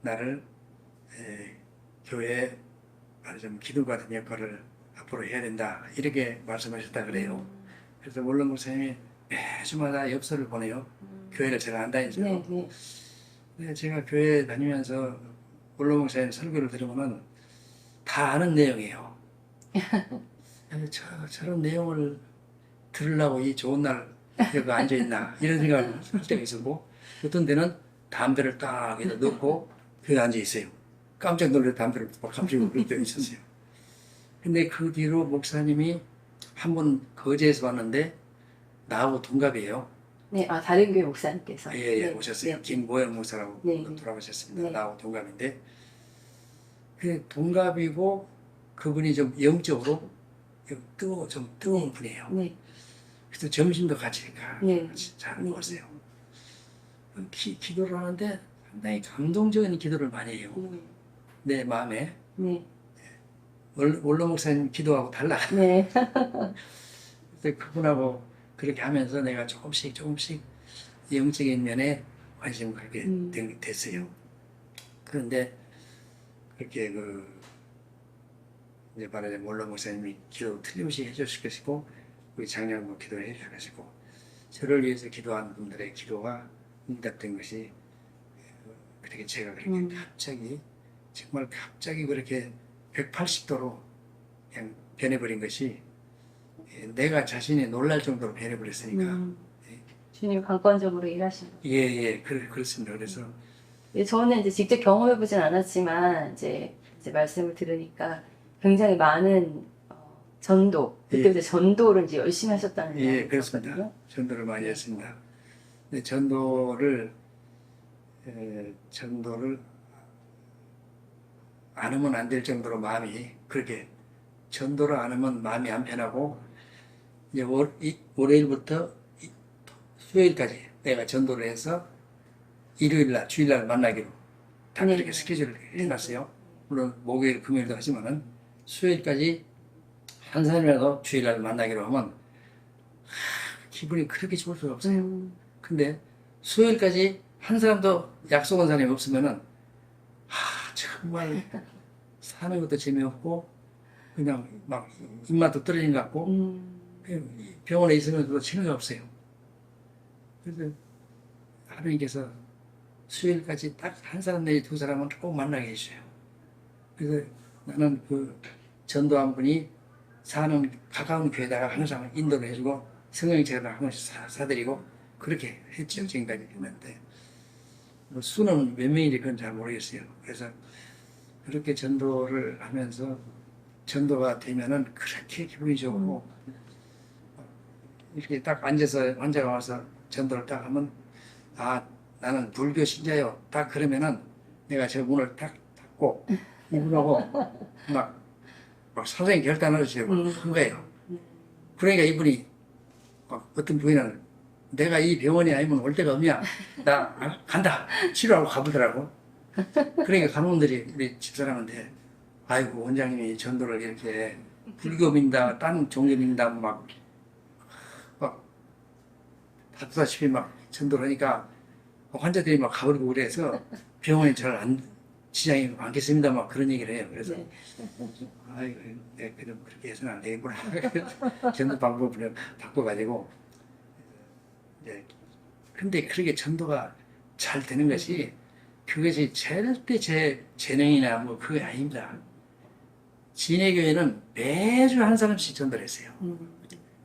나를 교회에 말하자면 기도 같은 역할을 앞으로 해야 된다 이렇게 말씀하셨다 그래요. 그래서 원로 목사님이 매주마다 엽서를 보내요. 교회를 제가 안 다니죠. 네, 네. 근데 제가 교회 다니면서 원로 목사님 설교를 들으면은 다 아는 내용이에요. 저런 내용을 들으려고 이 좋은 날 여기 앉아 있나 이런 생각을 할 때가 있었고 어떤 데는 담배를 딱 여기다 넣고 거기 앉아 있어요. 깜짝 놀래 담배를 갑자기 그럴 때가 있었어요. 근데 그 뒤로 목사님이 한 번 거제에서 왔는데 나하고 동갑이에요. 네, 아, 다른 교회 목사님께서. 예, 네, 오셨어요. 네. 김보영 목사라고 네. 돌아가셨습니다. 네. 나하고 동갑인데 그 동갑이고 그분이 좀 영적으로 좀 뜨거운 분이에요. 네, 그래서 점심도 같이 네. 잘 네. 먹었어요. 기도를 하는데 상당히 감동적인 기도를 많이 해요. 내 마음에. 네, 원로 목사님 기도하고 달라. 네. 그래서 그분하고 그렇게 하면서 내가 조금씩 영적인 면에 관심을 갖게 됐어요. 그런데 그렇게 이제 말하자면 원로 목사님이 기도 틀림없이 해주실 것이고 우리 장량도 기도를 해주실 것이고 저를 위해서 기도하는 분들의 기도가 응답된 것이 그렇게 제가 그렇게 정말 갑자기 그렇게 180도로 그냥 변해버린 것이 내가 자신이 놀랄 정도로 변해버렸으니까 주님 관건적으로 일하시는. 그렇습니다. 그래서 저는 이제 직접 경험해보진 않았지만 이제 말씀을 들으니까 굉장히 많은 전도 그때부터 전도를 이제 열심히 하셨다는 예, 그렇습니다. 전도를 많이 했습니다. 근데 전도를 안 하면 안 될 정도로 마음이 그렇게 전도를 안 하면 마음이 안 편하고 이제 월요일부터 수요일까지 내가 전도를 해서 일요일날 주일날 만나기로 다 네. 그렇게 스케줄을 해놨어요. 물론 목요일 금요일도 하지만은 수요일까지 한 사람이라도 주일날 만나기로 하면 기분이 그렇게 좋을 수가 없어요. 근데 수요일까지 한 사람도 약속 온 사람이 없으면은 정말 사는 것도 재미없고 그냥 막 입맛도 떨어진 것 같고 병원에 있으면서도 쉬는 게 없어요. 그래서 하나님께서 수요일까지 딱 한 사람 내지 두 사람은 꼭 만나게 해주셔요. 그래서 나는 그 전도한 분이 사는 가까운 교회다가 항상 인도를 해주고 성령 제가 한 번씩 사드리고 그렇게 했죠. 지금까지 했는데 뭐 수는 몇 명인지 그건 잘 모르겠어요. 그래서 그렇게 전도를 하면서 전도가 되면은 그렇게 기분이 좋고 이렇게 딱 앉아서 환자가 와서 전도를 딱 하면 아 나는 불교 신자요. 딱 그러면은 내가 저 문을 딱 닫고 이분하고 막 사생이 결단을 한 거예요. 그러니까 이분이 어떤 부인은 내가 이 병원이 아니면 올 데가 없냐? 나 간다. 치료하고 가보더라고. 그러니까 간호원들이 우리 집사람한테 아이고 원장님이 전도를 이렇게 불교 믿는다, 딴 종교 믿는다 막 다투다시피 막 전도를 하니까 환자들이 막 가버리고 그래서 병원에 잘 지장이 많겠습니다. 막 그런 얘기를 해요. 그래서 네. 아이고 내가 그렇게 해서는 안 되겠구나. 전도 방법을 바꿔가지고 이제 근데 그렇게 전도가 잘 되는 것이 그것이 절대 제 재능이나 뭐 그게 아닙니다. 진해교회는 매주 한 사람씩 전도를 했어요.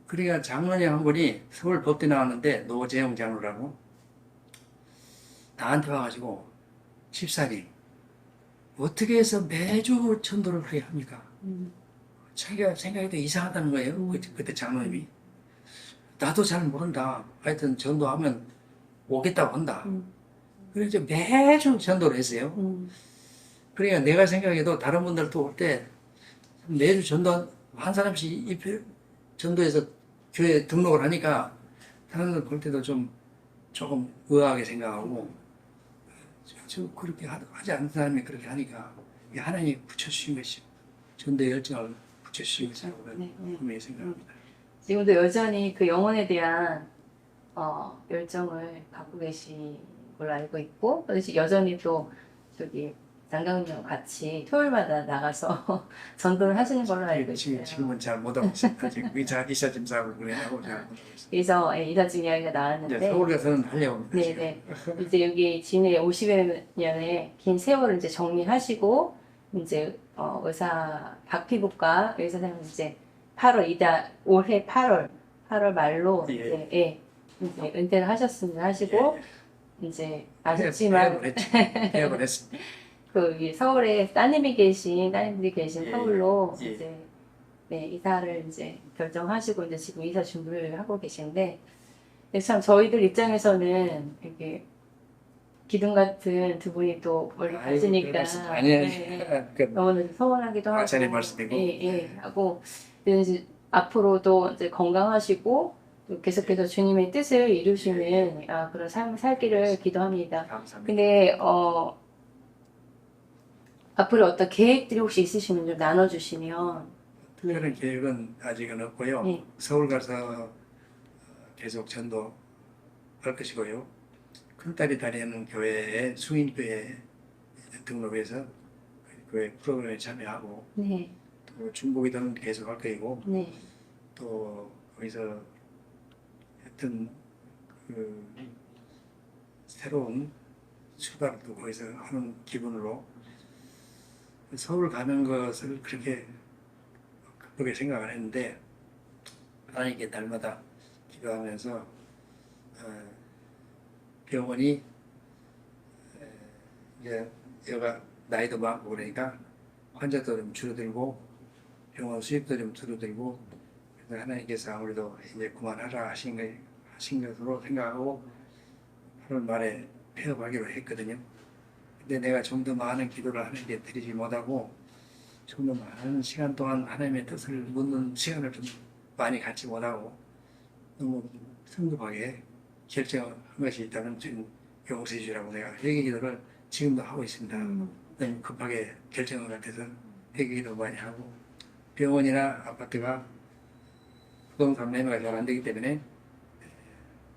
그러니까 장로님 한 분이 서울 법대 나왔는데 노재영 장로라고 나한테 와가지고 집사님 어떻게 해서 매주 전도를 그렇게 합니까? 자기가 생각해도 이상하다는 거예요. 그때 장로님이 나도 잘 모른다. 하여튼 전도하면 오겠다고 한다. 그래서 매주 전도를 했어요. 그러니까 내가 생각해도 다른 분들도 올 때 매주 전도 한 사람씩 전도해서 교회 등록을 하니까 다른 분들 볼 때도 좀 조금 의아하게 생각하고 저 그렇게 하지 않는 사람이 그렇게 하니까 하나님이 붙여주신 것이죠. 전도의 열정을 붙여주신 것이라고 분명히 생각합니다. 지금도 여전히 그 영혼에 대한 열정을 갖고 계신 걸로 알고 있고 여전히 또 저기 장강님과 같이 토요일마다 나가서 전도를 하시는 걸로 알고 있어요. 지금은 잘 못하고 있습니다. 지금 이사 짐싸고 그래하고 잘 못하고 있습니다. 그래서 이사증 이야기가 나왔는데 서울 가서는 하려고 합니다. 네네. 이제 여기 진해 50여 년의 긴 세월을 이제 정리하시고 이제 의사 박피부과 의사생활 이제 올해 8월 말로 이제 은퇴를 하셨습니다. 하시고 이제 아쉽지만 폐업을 했습니다. 그 서울에 따님들이 계신 서울로 이제 이사를 이제 결정하시고 이제 지금 이사 준비를 하고 계신데 참 저희들 입장에서는 이렇게 기둥 같은 두 분이 또 멀리 가시니까 너무 서운하기도 하고 자네 말씀이고 하고 이제 앞으로도 이제 건강하시고 또 계속해서 주님의 뜻을 이루시는 그런 삶을 살기를 기도합니다. 감사합니다. 근데 앞으로 어떤 계획들이 혹시 있으시면 좀 나눠주시면. 특별한 계획은 아직은 없고요. 서울 가서 계속 전도 할 것이고요. 큰딸이 다니는 교회에 수인교회에 등록해서 교회 프로그램에 참여하고 또 중보기도는 계속 할 거이고 또 거기서 하여튼 그 새로운 출발도 거기서 하는 기분으로 서울 가는 것을 그렇게 급하게 생각을 했는데 하나님께 날마다 기도하면서 병원이 이제 여가 나이도 많고 그러니까 환자도 좀 줄어들고 병원 수입도 좀 줄어들고 그래서 하나님께서 아무래도 이제 그만하라 하신 것으로 생각하고 8월 말에 폐업하기로 했거든요. 근데 내가 좀 더 많은 기도를 하나님께 드리지 못하고 좀 더 많은 시간 동안 하나님의 뜻을 묻는 시간을 좀 많이 갖지 못하고 너무 성급하게 결정한 것이 있다면 좀 용서해 주라고 내가 회개 기도를 지금도 하고 있습니다. 너무 급하게 결정한 것 같아서 회개 기도 많이 하고 병원이나 아파트가 부동산 매매가 잘 안 되기 때문에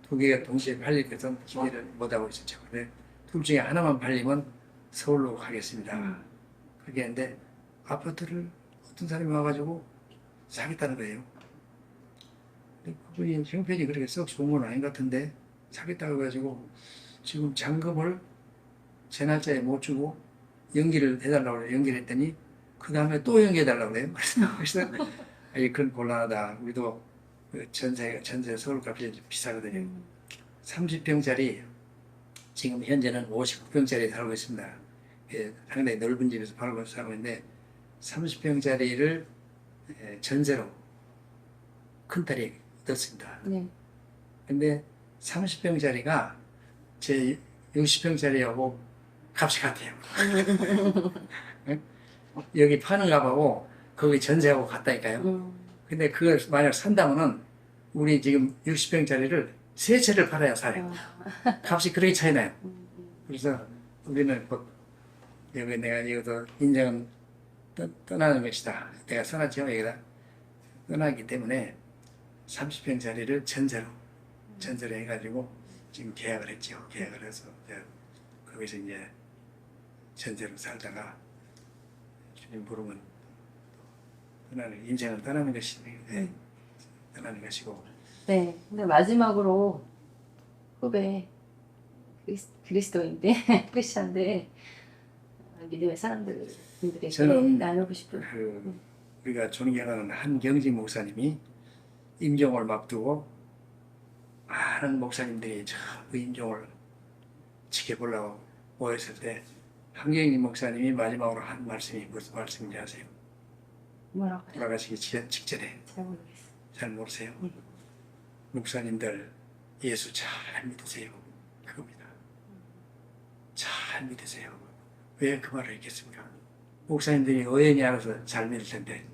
두 개가 동시에 팔릴 것은 기대를 못하고 있었죠. 근데 둘 중에 하나만 팔리면 서울로 가겠습니다. 그게 했는데 아파트를 어떤 사람이 와가지고 사겠다는 거예요. 근데 그분이 형편이 그렇게 썩 좋은 건 아닌 것 같은데 사겠다고 해가지고 지금 잔금을 제 날짜에 못 주고 연기를 해달라고 그래요. 연기를 했더니 그 다음에 또 연기해달라고 그래요. 그래서 아이 그건 곤란하다. 우리도 그 전세 서울값이 비싸거든요. 30평짜리 지금 현재는 59평짜리 살고 있습니다. 예, 상당히 넓은 집에서 살고 있는데 30평짜리를 전세로 큰딸이 얻었습니다. 네. 근데 30평짜리가 제 60평짜리하고 값이 같아요. 응? 여기 파는 값하고 거기 전세하고 같다니까요. 근데 그걸 만약 산다면은 우리 지금 60평짜리를 세 채를 팔아야 사요. 값이 그렇게 차이 나요. 그래서 우리는 곧 여기 내가 이것도 인생은 떠나는 것이다. 내가 써놨죠. 여기다 떠나기 때문에 30평짜리를 전세로 해가지고 지금 계약을 했죠. 계약을 해서 이제 거기서 이제 전세로 살다가 주님 부르면 떠나는 인생을 떠나는 것이 떠나는 것이고. 네. 근데 마지막으로 후배 그리스도인데 크리스찬들 믿음의 사람들에게 저는 나누고 싶은 우리가 존경하는 한경직 목사님이 임종을 앞두고 많은 목사님들이 그 임종을 지켜보려고 모였을 때 한경직 목사님이 마지막으로 한 말씀이 무슨 말씀인지 아세요? 뭐라고 돌아가시기 직전에 잘 모르겠어요. 잘 모르세요? 목사님들 예수 잘 믿으세요. 그겁니다. 잘 믿으세요. 왜 그 말을 했겠습니까? 목사님들이 의연히 알아서 잘 믿을 텐데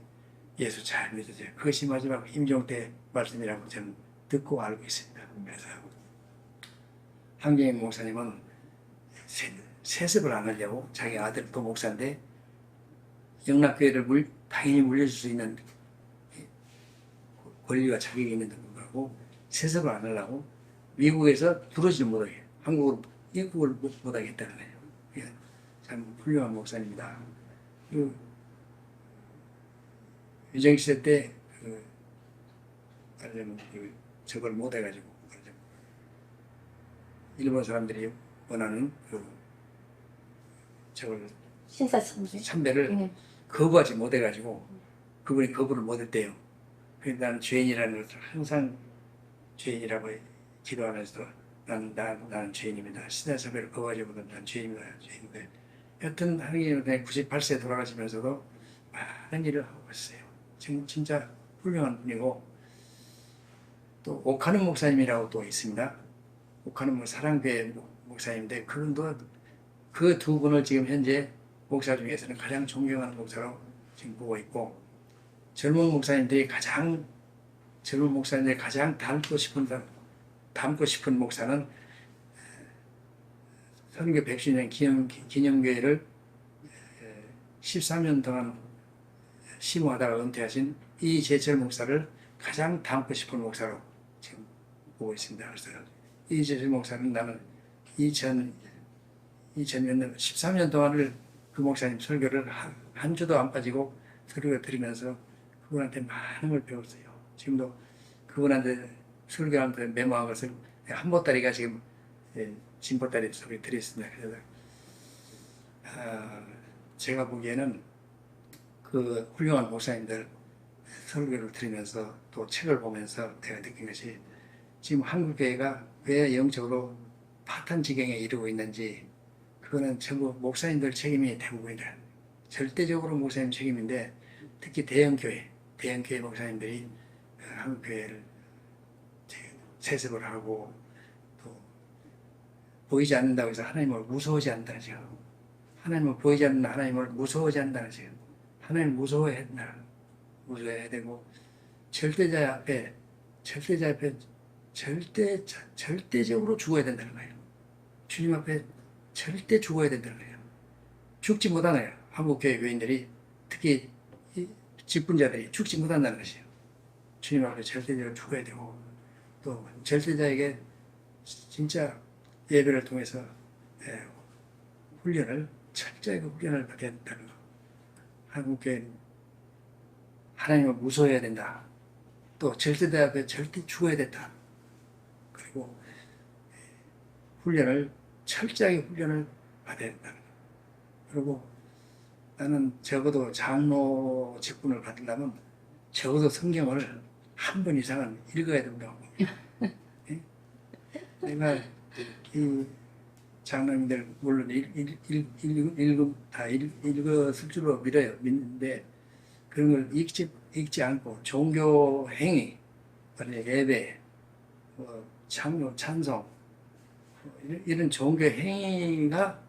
예수 잘 믿으세요. 그것이 마지막 임종 때 말씀이라고 저는 듣고 알고 있습니다. 그래서 한경인 목사님은 세습을 안 하려고 자기 아들도 목사인데 영락교회를 당연히 물려줄 수 있는 권리와 자격이 있는 분하고 세습을 안 하려고 미국에서 들어오지를 못하게 한국으로 입국을 못하겠다는 거예요. 참 훌륭한 목사입니다. 유정시대 때 저걸 못해가지고 일본 사람들이 원하는 저걸 신사참배. 참배를 거부하지 못해가지고 그분이 거부를 못했대요. 그래서 나는 죄인이라는 것을 항상 죄인이라고 기도하면서 나는 죄인입니다. 신사참배를 거부하지 못한 난 죄인입니다. 죄인인데 여튼 하나님 98세 돌아가시면서도 많은 일을 하고 있어요. 지금 진짜 훌륭한 분이고 또 오카는 목사님이라고 또 있습니다. 오카는 사랑교회 목사님인데 그분도 그 두 분을 지금 현재 목사 중에서는 가장 존경하는 목사로 지금 보고 있고 젊은 목사님들이 가장 닮고 싶은 목사는 선교 100주년 기념교회를 13년 동안 심호하다가 은퇴하신 이재철 목사를 가장 닮고 싶은 목사로 지금 보고 있습니다. 그래서 이재철 목사는 나는 2000년 13년 동안을 그 목사님 설교를 한 주도 안 빠지고 설교를 드리면서 그분한테 많은 걸 배웠어요. 지금도 그분한테 설교하면서 메모한 것을 한 보따리가 지금 진보따리 속에 들어있습니다. 그래서 제가 보기에는 그 훌륭한 목사님들 설교를 들으면서 또 책을 보면서 내가 느낀 것이 지금 한국교회가 왜 영적으로 파탄 지경에 이르고 있는지 그거는 전부 목사님들 책임이 대부분이다. 절대적으로 목사님 책임인데 특히 대형교회 목사님들이 한국교회를 세습을 하고 또 보이지 않는다고 해서 하나님을 무서워하지 않는다는 지금 하나님을 보이지 않는 하나님을 무서워하지 않는다는 지금 하나님을 무서워해야 된다. 무서워해야 되고 절대자 앞에 절대적으로 죽어야 된다는 거예요. 주님 앞에 절대 죽어야 된다는 거예요. 죽지 못하나요? 한국교회 교인들이 특히 직분자들이 죽지 못한다는 것이에요. 주님 앞에 절대적으로 죽어야 되고 또 절대자에게 진짜 예배를 통해서 철저하게 훈련을 받아야 된다는 거. 한국교회는 하나님을 무서워해야 된다. 또 절대대학에 절대 죽어야 된다. 그리고 철저하게 훈련을 받아야 된다. 그리고 나는 적어도 장로 직분을 받으려면 적어도 성경을 한 번 이상은 읽어야 된다고. 예? 내가 이 장로님들 물론 다 읽었을 줄로 믿는데 그런 걸 읽지 않고 종교 행위, 예배, 창조, 찬송 이런 종교 행위가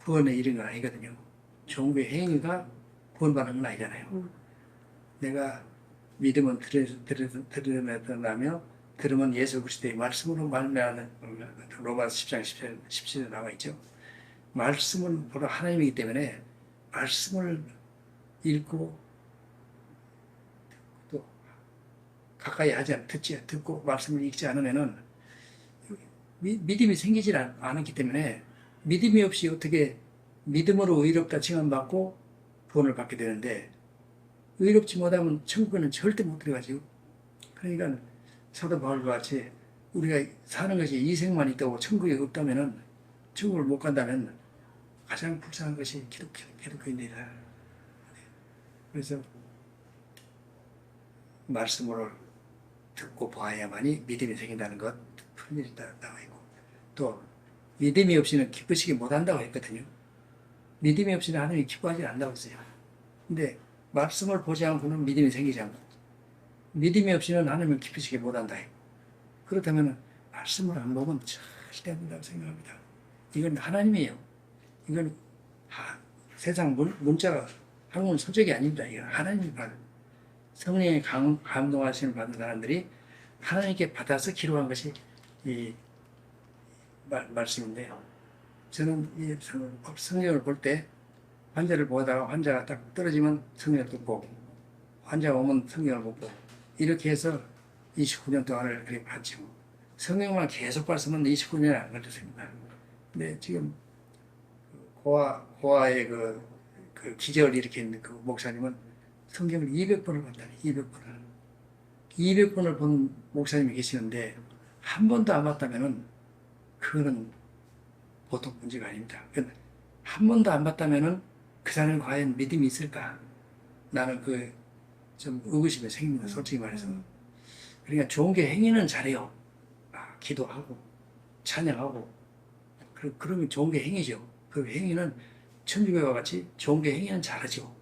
구원에 이른 건 아니거든요. 종교 행위가 구원받는 건 아니잖아요. 내가 믿음은 들으며 들으면 예수 그리스도의 말씀으로 말미암는 로마서 10장 17절 나와 있죠. 말씀은 바로 하나님이기 때문에 말씀을 읽고 또 가까이 하지 듣고 말씀을 읽지 않으면은 믿음이 생기질 않았기 때문에 믿음이 없이 어떻게 믿음으로 의롭다 칭함받고 구원을 받게 되는데 의롭지 못하면 천국에는 절대 못 들어가죠. 그러니까 사도 바울과 같이 우리가 사는 것이 이 생만 있다고 천국이 없다면은 천국을 못 간다면 가장 불쌍한 것이 기독교인들이다. 그래서 말씀으로 듣고 봐야만이 믿음이 생긴다는 것 분명히 나와 있고 또 믿음이 없이는 기쁘시게 못한다고 했거든요. 믿음이 없이는 하나님이 기뻐하지 않는다고 했어요. 근데 말씀을 보지 않고는 믿음이 생기지 않고 믿음이 없이는 하나님을 기쁘시게 못한다. 그렇다면 말씀을 안 보면 절대 안 된다고 생각합니다. 이건 하나님이에요. 이건 세상 문자가 한국은 서적이 아닙니다. 이건 하나님이 받은 성령의 감동하심을 받은 사람들이 하나님께 받아서 기록한 것이 이 말씀인데요. 저는 이 성경을 볼 때 환자를 보다가 환자가 딱 떨어지면 성경을 듣고 환자가 오면 성경을 보고 이렇게 해서 29년 동안을 그렇게 봤죠. 성경만 계속 봤으면 29년이 안 걸렸습니다. 근데 지금 고아의 그 기적을 일으킨 그 목사님은 성경을 200번을 봤다니 200번을 200번을 본 목사님이 계시는데 한 번도 안 봤다면은 그거는 보통 문제가 아닙니다. 한 번도 안 봤다면은 그 사람이 과연 믿음이 있을까? 나는 좀 의구심이 생깁니다. 솔직히 말해서. 그러니까 좋은 게 행위는 잘해요. 기도하고 찬양하고 그런 게 좋은 게 행위죠. 그 행위는 천주교와 같이 좋은 게 행위는 잘하죠.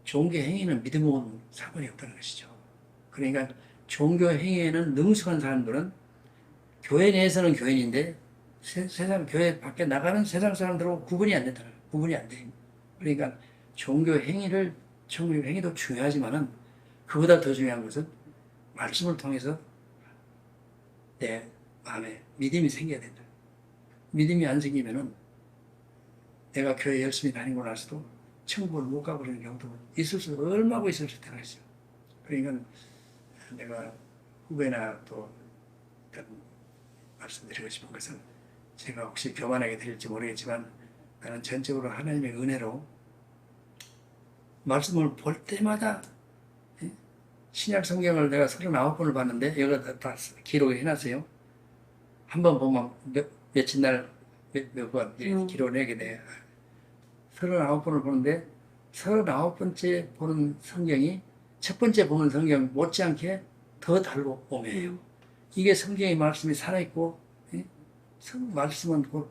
좋은 게 행위는 믿음하고는 상관이 없다는 것이죠. 그러니까 종교 행위에는 능숙한 사람들은 교회 내에서는 교인인데 세상 교회 밖에 나가는 세상 사람들하고 구분이 안 된다. 구분이 안 돼요. 그러니까 종교 행위도 중요하지만은 그보다 더 중요한 것은 말씀을 통해서 내 마음에 믿음이 생겨야 된다. 믿음이 안 생기면은 내가 교회 열심히 다니고 나서도 천국을 못 가버리는 경우도 얼마고 있을 수 때가 있어요. 그러니까 내가 후배나 또 말씀드리고 싶은 것은 제가 혹시 교만하게 들릴지 모르겠지만 나는 전적으로 하나님의 은혜로 말씀을 볼 때마다 신약 성경을 내가 39번을 봤는데 여기다 다 기록을 해놨어요. 한 번 보면 며칠 날 몇 번 기록을 하게 돼요. 39번을 보는데 39번째 보는 성경이 첫 번째 보는 성경 못지않게 더 달고 오매요. 이게 성경의 말씀이 살아있고 말씀은 곧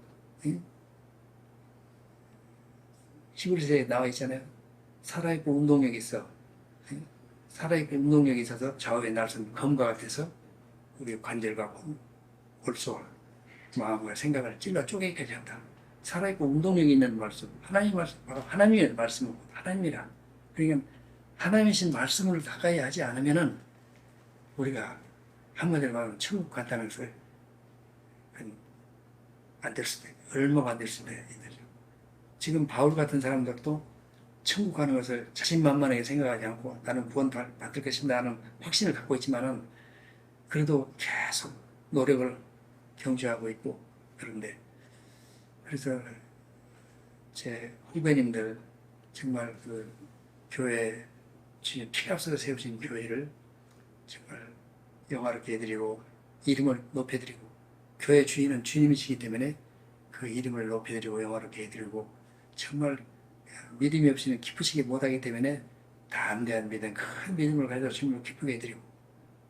히브리서에 나와 있잖아요. 살아있고 운동력이 있어. 살아있고 운동력이 있어서 좌우의 날선 검과 같아서 우리 관절과 골수와 마음과 생각을 찔러 쪼개기까지 한다. 살아있고 운동력이 있는 말씀, 하나님 말씀, 바로 하나님의 말씀은 하나님이라. 그러니까 하나님이신 말씀을 가까이 하지 않으면은 우리가 한마디로 말하면 천국 간다면서 안 될 수도 있고, 얼마가 안 될 수도 있는 거죠. 지금 바울 같은 사람들도 천국 가는 것을 자신만만하게 생각하지 않고 나는 구원 받을 것입니다 하는 확신을 갖고 있지만은 그래도 계속 노력을 경주하고 있고 그런데 그래서 제 후배님들 정말 교회 주님 피 앞서서 세우신 교회를 정말 영화롭게 해드리고 이름을 높여드리고 교회 주인은 주님이시기 때문에 그 이름을 높여드리고 영화롭게 해드리고 정말 믿음이 없이는 기쁘시게 못하기 때문에 담대한 믿음, 큰 믿음을 가져서 주님을 기쁘게 해드리고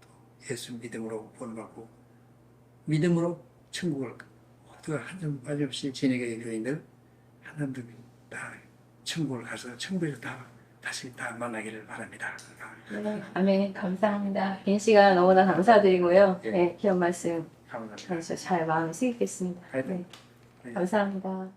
또 예수 믿음으로 본받고 믿음으로 천국을 모두가 한 점 빠짐없이 진에게 교인들 한 사람들 다 천국을 가서 천국에서 다 다시 다 만나기를 바랍니다. 네, 아멘. 감사합니다. 긴 시간 너무나 감사드리고요. 네, 귀한 말씀 감사합니다. 잘 마음에 새기겠습니다. 네, 네. 감사합니다.